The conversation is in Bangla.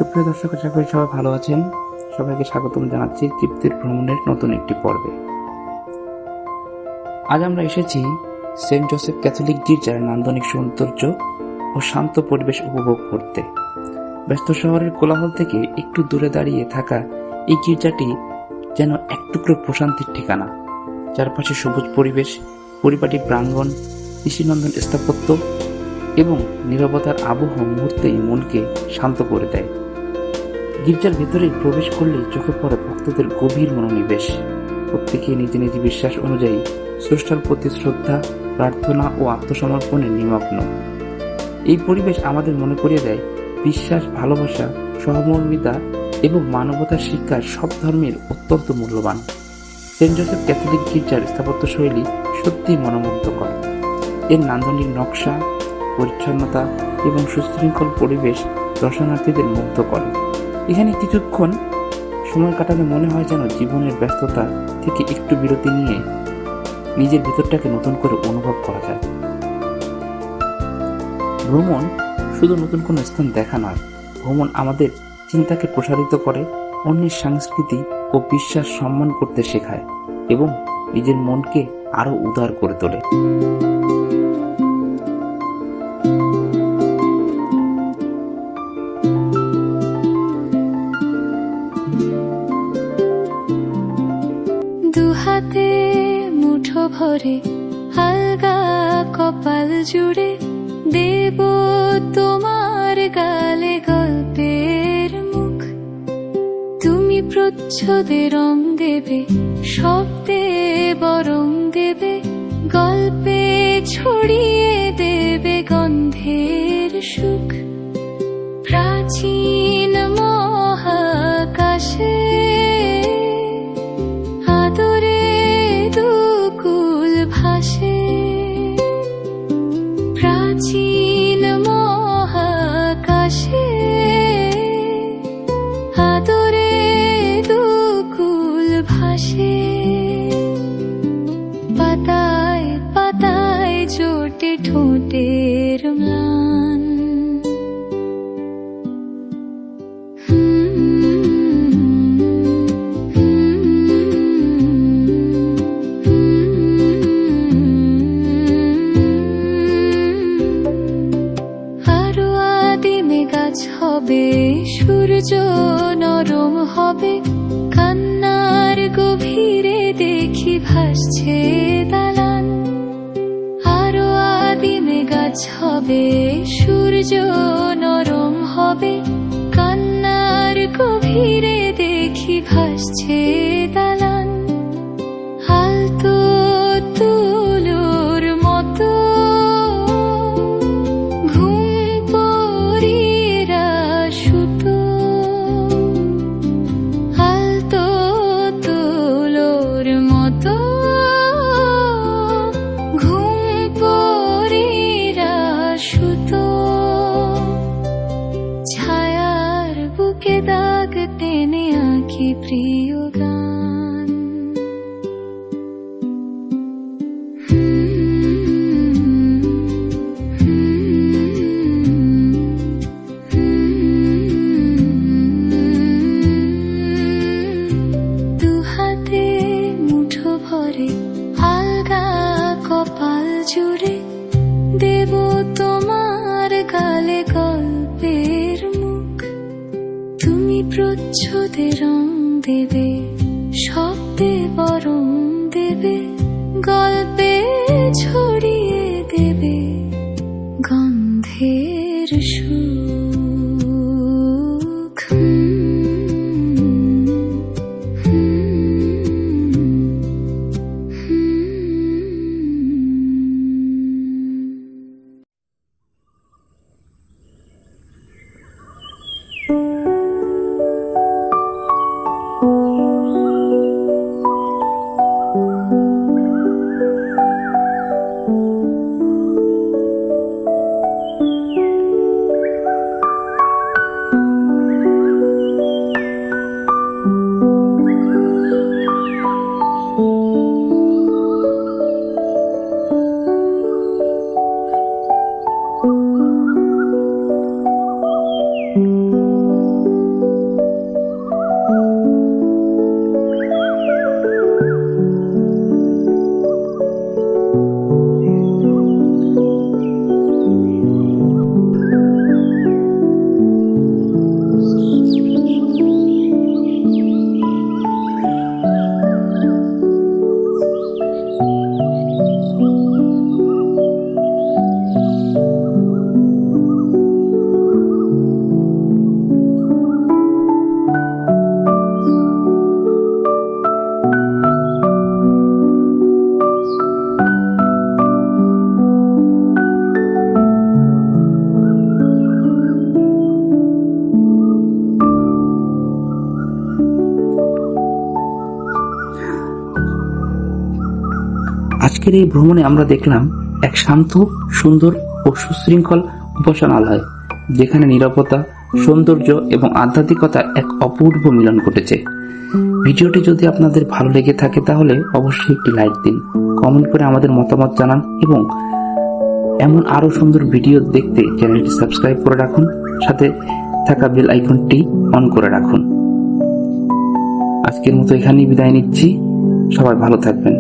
সুপ্রিয় দর্শক, আশা করি সবাই ভালো আছেন। সবাইকে স্বাগতম জানাচ্ছি তৃপ্তির ভ্রমণের নতুন একটি পর্বে। আজ আমরা এসেছি সেন্ট জোসেফ ক্যাথলিক গির্জার নান্দনিক সৌন্দর্য ও শান্ত পরিবেশ উপভোগ করতে। ব্যস্ত শহরের কোলাহল থেকে একটু দূরে দাঁড়িয়ে থাকা এই গির্জাটি যেন এক টুকরো প্রশান্তির ঠিকানা। চারপাশে সবুজ পরিবেশ, পরিপাটি প্রাঙ্গণ, দৃষ্টিনন্দন স্থাপত্য এবং নীরবতার আবহ মুহূর্তেই মনকে শান্ত করে দেয়। গির্জার ভেতরে প্রবেশ করলেই চোখে পড়ে ভক্তদের গভীর মনোনিবেশ। প্রত্যেকে নিজ নিজ বিশ্বাস অনুযায়ী স্রষ্টার প্রতি শ্রদ্ধা, প্রার্থনা ও আত্মসমর্পণে নিমগ্ন। এই পরিবেশ আমাদের মনে করিয়ে দেয় বিশ্বাস, ভালোবাসা, সহমর্মিতা এবং মানবতার শিক্ষা সব ধর্মের অত্যন্ত মূল্যবান। সেন্ট জোসেফ ক্যাথলিক গির্জার স্থাপত্য শৈলী সত্যিই মনোমুগ্ধকর। এর নান্দনিক নকশা, পরিচ্ছন্নতা এবং সুশৃঙ্খল পরিবেশ দর্শনার্থীদের মুগ্ধ করে। এখানে কিছুক্ষণ সময় কাটালে মনে হয় যেন জীবনের ব্যস্ততা থেকে একটু বিরতি নিয়ে নিজের ভেতরটাকে নতুন করে অনুভব করা যায়। ভ্রমণ শুধু নতুন কোনো স্থান দেখা নয়, ভ্রমণ আমাদের চিন্তাকে প্রসারিত করে, অন্যের সংস্কৃতি ও বিশ্বাস সম্মান করতে শেখায় এবং নিজের মনকে আরো উদার করে তোলে। দুহাতে মুঠো ভরে আলগা কপাল জুড়ে দেব তোমার গালে গল্পের মুখ। তুমি প্রচ্ছদে রং দেবে, শব্দে বরং দেবে, গল্পে ছড়িয়ে দেবে গন্ধের সুখ। প্রাচীন মহাকাশে আদরে দুকুল ভাসে, প্রাচীন মহাকাশে আদরে দুকুল ভাসে। পাতায় পাতায় জোটে ঠোঁটের ম্লান, হবে সূর্য নরম হবে, কান্নার গভীরে দেখি ভাসছে দালান। আরো আদিমে গাছ হবে, সূর্য নরম হবে, কান্নার গভীরে দেখি ভাসছে দালান। আলতো তুলোর মতো দাগ টেনে আঁকি প্রিয় গান। দুহাতে মুঠো ভরে আলগা কপাল জুড়ে দেব তোমার গালে গল্পের মুখ। তুমি প্রচ্ছদে রং দেবে, শব্দে বরং দেবে, গল্পে ছড়িয়ে দেবে গন্ধের সুখ। আজকের এই ভ্রমণে আমরা দেখলাম এক শান্ত, সুন্দর ও সুশৃঙ্খল উপাসনালয়, যেখানে নিরাপত্তা, সৌন্দর্য এবং আধ্যাত্মিকতার এক অপূর্ব মিলন ঘটেছে। ভিডিওটি যদি আপনাদের ভালো লেগে থাকে তাহলে অবশ্যই একটি লাইক দিন, কমেন্ট করে আমাদের মতামত জানান এবং এমন আরো সুন্দর ভিডিও দেখতে চ্যানেলটি সাবস্ক্রাইব করে রাখুন, সাথে থাকা বেল আইকনটি অন করে রাখুন। আজকের মতো এখানেই বিদায় নিচ্ছি, সবাই ভালো থাকবেন।